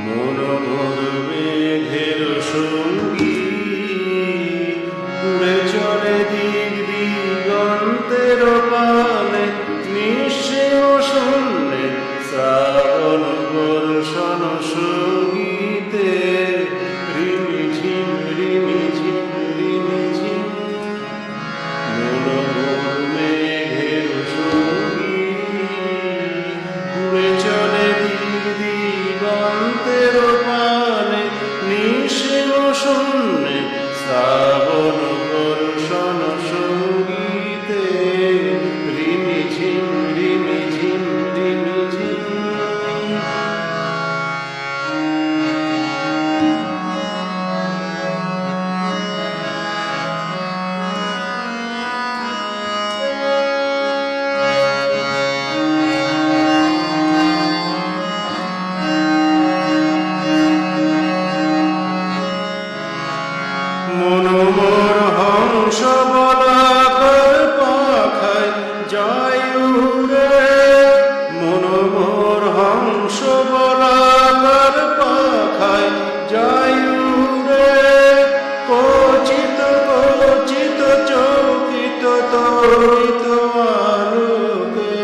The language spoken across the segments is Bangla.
মন মোর মেঘের সঙ্গী, উড়ে চলে দিক দিগন্তের পানে, নিঃশ্রেয় শূন্যে শ্রাবণ বর্ষণ সঙ্গীতে, রিমিঝিম রিমিঝিম রিমিঝিম। মন মোর মেঘের সঙ্গী, উড়ে চলে দিক দিগন্তের পানে, নিঃশ্রেয় শূন্যে শ্রাবণ বর্ষণ সঙ্গীতে, রিমিঝিম রিমিঝিম রিমিঝিম। মন মোর হংস বলাকার পাখায় যায় উড়ে, মন মোর হংস বলাকার পাখায় যায় উড়ে, কচিত কচিত চকিত তরিত আলোকে।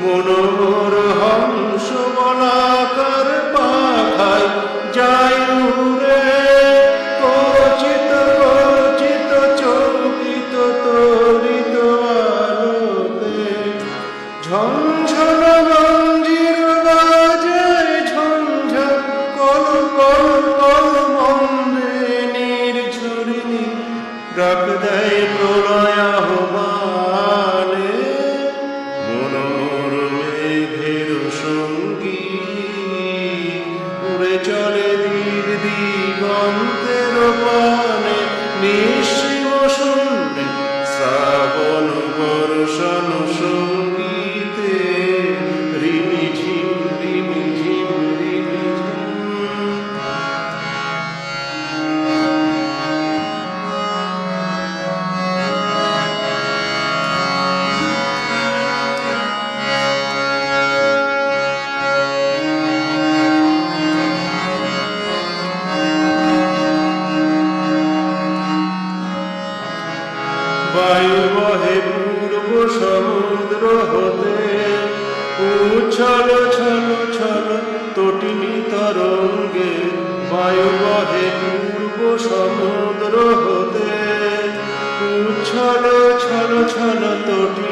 মন মোর হংস বলাকার পাখায় যায় উড়ে, ঝনঝন মঞ্জির বাজায় ঝনঝন, কল কল কল বন্দে নির্ঝরিণী, ডাক দেয় প্রলয় আহ্বানে। মন মোর মেঘের সঙ্গী, উড়ে চলে দিক দিগন্তের পানে, নিঃশ্রেয় শূন্যে শ্রাবণ বর্ষণ সঙ্গীতে, রিমিঝিম রিমিঝিম রিমিঝিম। বায়ু বহে পূর্ব সমুদ্র হতে, উচ্ছল ছল ছল তটিনী তরঙ্গে। বায়ু বহে পূর্ব সমুদ্র হতে, উচ্ছল ছল ছল তটিনী